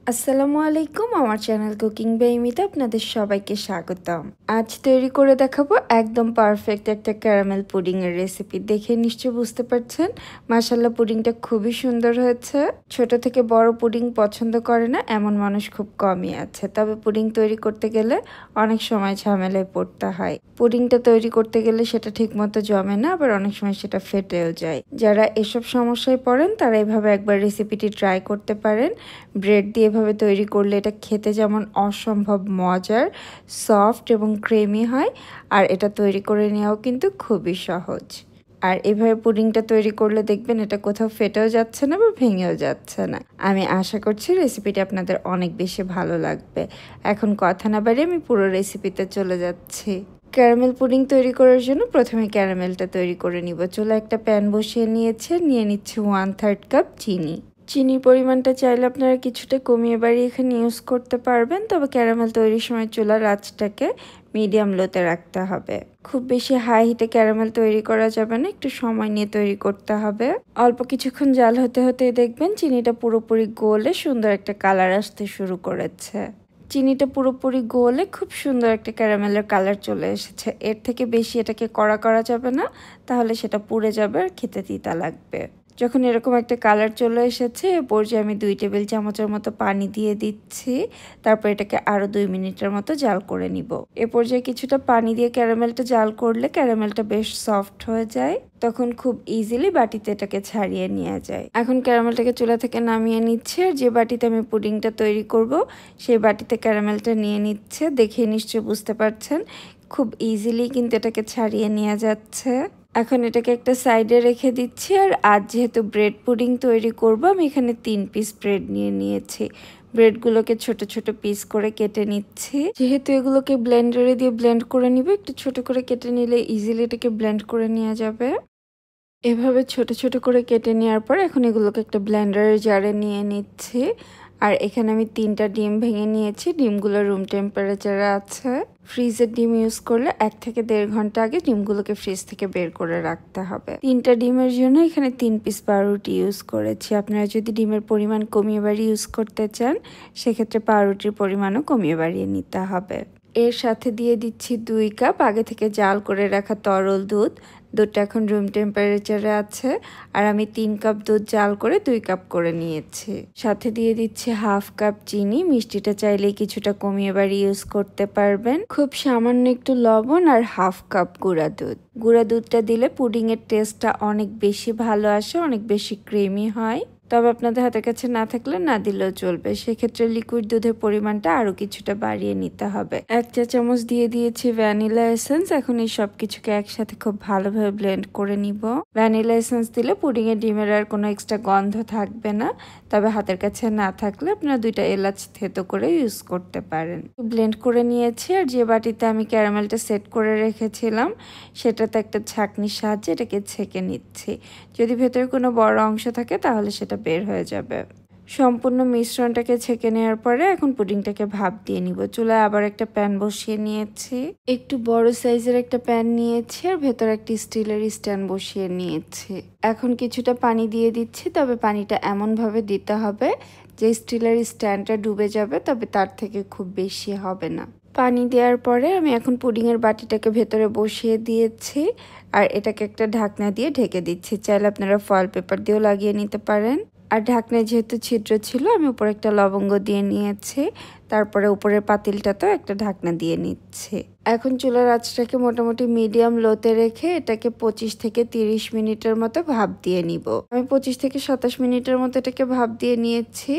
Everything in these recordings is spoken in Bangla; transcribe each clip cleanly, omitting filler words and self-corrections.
আসসালামু আলাইকুম, আমার চ্যানেল কুকিং বাই মিতা আপনাদের সবাইকে স্বাগতম। আজ তৈরি করে দেখাবো একদম পারফেক্ট একটা ক্যারামেল পুডিং এর রেসিপি। দেখে নিশ্চয়ই বুঝতে পারছেন মাশাআল্লাহ পুডিংটা খুবই সুন্দর হয়েছে। ছোট থেকে বড় পুডিং পছন্দ করে না এমন মানুষ খুব কমই আছে, তবে পুডিং তৈরি করতে গেলে অনেক সময় ঝামেলায় পড়তে হয়। পুডিংটা তৈরি করতে গেলে সেটা ঠিকমতো জমে না, আবার অনেক সময় সেটা ফেটেও যায়। যারা এসব সমস্যায় পড়েন তারা এভাবে একবার রেসিপিটি ট্রাই করতে পারেন। ব্রেড দিয়ে এভাবে তৈরি করলে এটা খেতে যেমন অসম্ভব মজার, সফট এবং ক্রিমি হয়, আর এটা তৈরি করে নেওয়াও কিন্তু খুবই সহজ। আর এভাবে পুডিংটা তৈরি করলে দেখবেন এটা কোথাও ফেটেও যাচ্ছে না বা ভেঙেও যাচ্ছে না। আমি আশা করছি রেসিপিটা আপনাদের অনেক বেশি ভালো লাগবে। এখন কথা না বাড়িয়ে আমি পুরো রেসিপিতে চলে যাচ্ছি। ক্যারামেল পুডিং তৈরি করার জন্য প্রথমে ক্যারামেলটা তৈরি করে নিব। চুলায় একটা প্যান বসিয়ে নিয়ে নিচ্ছি 1/3 কাপ চিনি। চিনির পরিমাণটা চাইলে আপনারা কিছুটা কমিয়ে বাড়িয়ে এখানে ইউজ করতে পারবেন, তবে ক্যারামেল তৈরির সময় চুলার আঁচটাকে মিডিয়াম লোতে রাখতে হবে। খুব বেশি হাই হিটে ক্যারামেল তৈরি করা যাবে না, একটু সময় নিয়ে তৈরি করতে হবে। অল্প কিছুক্ষণ জাল হতে হতে দেখবেন চিনিটা পুরোপুরি গলে সুন্দর একটা কালার আসতে শুরু করেছে। চিনিটা পুরোপুরি গলে খুব সুন্দর একটা ক্যারামেলের কালার চলে এসেছে। এর থেকে বেশি এটাকে কড়া করা যাবে না, তাহলে সেটা পুড়ে যাবে আর খেতে তিতা লাগবে। যখন এরকম একটা কালার চলে এসেছে এ পর্যায়ে আমি 2 টেবিল চামচের মতো পানি দিয়ে দিচ্ছি। তারপর এটাকে আরও 2 মিনিটের মতো জাল করে নিব। এ পর্যায়ে কিছুটা পানি দিয়ে ক্যারামেলটা জাল করলে ক্যারামেলটা বেশ সফট হয়ে যায়, তখন খুব ইজিলি বাটিতে এটাকে ছাড়িয়ে নেওয়া যায়। এখন ক্যারামেলটাকে চুলা থেকে নামিয়ে নিচ্ছে, আর যে বাটিতে আমি পুডিংটা তৈরি করব সেই বাটিতে ক্যারামেলটা নিয়ে নিচ্ছে। দেখে নিশ্চয়ই বুঝতে পারছেন খুব ইজিলি কিন্তু এটাকে ছাড়িয়ে নেওয়া যাচ্ছে। এখন এটাকে একটা সাইডে রেখে দিচ্ছি। আর আজ যেহেতু ব্রেড পুডিং তৈরি করব, আমি এখানে 3 পিস ব্রেড নিয়ে নিয়েছি। ব্রেডগুলোকে ছোট ছোট পিস করে কেটে নিচ্ছি। যেহেতু এগুলোকে ব্লেন্ডারে দিয়ে ব্লেন্ড করে নিব, একটু ছোট করে কেটে নিলে ইজিলি এটাকে ব্লেন্ড করে নেওয়া যাবে। এভাবে ছোট ছোট করে কেটে নেওয়ার পর এখন এগুলোকে একটা ব্লেন্ডারের জারে নিয়ে নিচ্ছি। আর এখানে আমি 3টা ডিম ভেঙে নিয়েছি। ডিমগুলো রুম টেম্পারেচারে আছে। ফ্রিজের ডিম ইউজ করলে 1 থেকে 1.5 ঘন্টা আগে ডিমগুলোকে ফ্রিজ থেকে বের করে রাখতে হবে। 3টা ডিমের জন্য এখানে 3 পিস পাউরুটি ইউজ করেছি। আপনারা যদি ডিমের পরিমাণ কমিয়ে বাড়িয়ে ইউজ করতে চান সেক্ষেত্রে পাউরুটির পরিমাণও কমিয়ে বাড়িয়ে নিতে হবে। এর সাথে দিয়ে দিচ্ছি 2 কাপ আগে থেকে জাল করে রাখা তরল দুধ। দুধটা এখন রুম টেম্পারেচারে আছে, আর আমি 3 কাপ দুধ জাল করে 2 কাপ করে নিয়েছি। সাথে দিয়ে দিচ্ছি 1/2 কাপ চিনি। মিষ্টিটা চাইলে কিছুটা কমিয়ে বাড়িয়ে ইউজ করতে পারবেন। খুব সামান্য একটু লবণ আর 1/2 কাপ গুঁড়া দুধ। গুঁড়া দুধটা দিলে পুডিংয়ের টেস্টটা অনেক বেশি ভালো আসে, অনেক বেশি ক্রিমি হয়। তবে আপনাদের হাতের কাছে না থাকলে না দিলেও চলবে, সেক্ষেত্রে লিকুইড দুধের পরিমাণটা আরও কিছুটা বাড়িয়ে নিতে হবে। 1 চা চামচ দিয়ে দিয়েছি ভ্যানিলা এসেন্স। এখন এই সব কিছুকে একসাথে খুব ভালোভাবে ব্লেন্ড করে নিব। ভ্যানিলা এসেন্স দিলে পুডিংয়ে ডিমের আর কোনো এক্সট্রা গন্ধ থাকবে না, তবে হাতের কাছে না থাকলে আপনারা 2টা এলাচ থেতো করে ইউজ করতে পারেন। ব্লেন্ড করে নিয়েছি, আর যে বাটিতে আমি ক্যারামেলটা সেট করে রেখেছিলাম সেটাতে একটা ছাঁকনির সাহায্যে এটাকে ছেঁকে নিচ্ছি। যদি ভেতরে কোনো বড় অংশ থাকে তাহলে সেটা বের হয়ে যাবে। সম্পূর্ণ মিশ্রণটাকে ছেঁকে নেওয়ার পরে এখন পুডিংটাকে ভাপ দিয়ে নিব। চুলায় আবার একটা প্যান বসিয়ে নিয়েছি। একটু বড় সাইজের একটা প্যান নিয়েছি, আর ভেতরে একটা স্টিলের স্ট্যান্ড বসিয়ে নিয়েছি। এখন কিছুটা পানি দিয়ে দিচ্ছি, তবে পানিটা এমনভাবে দিতে হবে যে স্টিলের স্ট্যান্ডটা ডুবে যাবে, তবে তার থেকে খুব বেশি হবে না। পানি দেওয়ার পরে আমি এখন পুডিংয়ের বাটিটাকে ভেতরে বসিয়ে দিয়েছি, আর এটাকে একটা ঢাকনা দিয়ে ঢেকে দিচ্ছি। চাইলে আপনারা ফয়েল পেপার দিয়েও লাগিয়ে নিতে পারেন। আর ঢাকনায় যেহেতু ছিদ্র ছিল আমি উপরে একটা লবঙ্গ দিয়ে নিয়েছি, তারপরে উপরের পাতিলটাতেও একটা ঢাকনা দিয়ে নিচ্ছি। এখন চুলার আঁচটাকে মোটামুটি মিডিয়াম লোতে রেখে এটাকে 25 থেকে 30 মিনিটের মতো ভাপ দিয়ে নিব। আমি 25 থেকে 27 মিনিটের মতো এটাকে ভাপ দিয়ে নিয়েছি।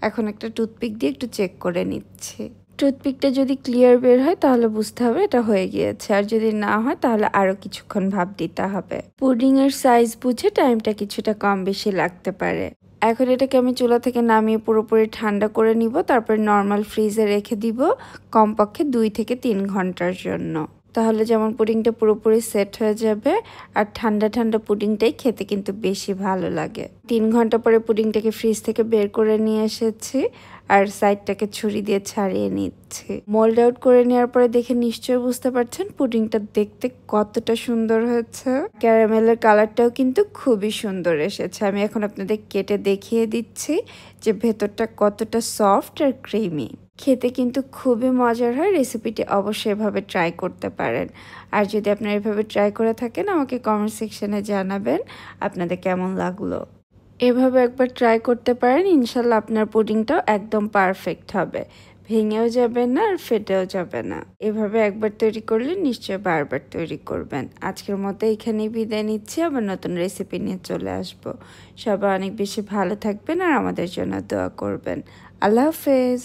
এখন একটা টুথপিক দিয়ে একটু চেক করে নিচ্ছি। টুথপিকটা যদি ক্লিয়ার বের হয় তাহলে বুঝতে হবে এটা হয়ে গিয়েছে, আর যদি না হয় তাহলে আরও কিছুক্ষণ ভাপ দিতে হবে। পুডিংয়ের সাইজ বুঝে টাইমটা কিছুটা কম বেশি লাগতে পারে। এখন এটাকে আমি চুলা থেকে নামিয়ে পুরোপুরি ঠান্ডা করে নিব, তারপর নর্মাল ফ্রিজে রেখে দিব কমপক্ষে 2 থেকে 3 ঘন্টার জন্য। তাহলে যেমন পুডিংটা পুরোপুরি সেট হয়ে যাবে, আর ঠান্ডা ঠান্ডা পুডিংটাই খেতে কিন্তু বেশি ভালো লাগে। 3 ঘন্টা পরে পুডিংটাকে ফ্রিজ থেকে বের করে নিয়ে এসেছি, আর সাইডটাকে ছুরি দিয়ে ছাড়িয়ে নিচ্ছি। মোল্ড আউট করে নেওয়ার পরে দেখে নিশ্চয়ই বুঝতে পারছেন পুডিংটা দেখতে কতটা সুন্দর হয়েছে। ক্যারামেলের কালারটাও কিন্তু খুবই সুন্দর এসেছে। আমি এখন আপনাদের কেটে দেখিয়ে দিচ্ছি যে ভেতরটা কতটা সফট আর ক্রিমি। খেতে কিন্তু খুবই মজার হয়। রেসিপিটি অবশ্যই এভাবে ট্রাই করতে পারেন। আর যদি আপনারা এভাবে ট্রাই করে থাকেন আমাকে কমেন্ট সেকশনে জানাবেন আপনাদের কেমন লাগলো। এভাবে একবার ট্রাই করতে পারেন, ইনশাল্লাহ আপনার পুডিংটাও একদম পারফেক্ট হবে, ভেঙেও যাবে না আর ফেটেও যাবে না। এভাবে একবার তৈরি করলে নিশ্চয়ই বারবার তৈরি করবেন। আজকের মতো এখানেই বিদায় নিচ্ছি, আবার নতুন রেসিপি নিয়ে চলে আসব। সবাই অনেক বেশি ভালো থাকবেন আর আমাদের জন্য দোয়া করবেন। আল্লাহ হাফেজ।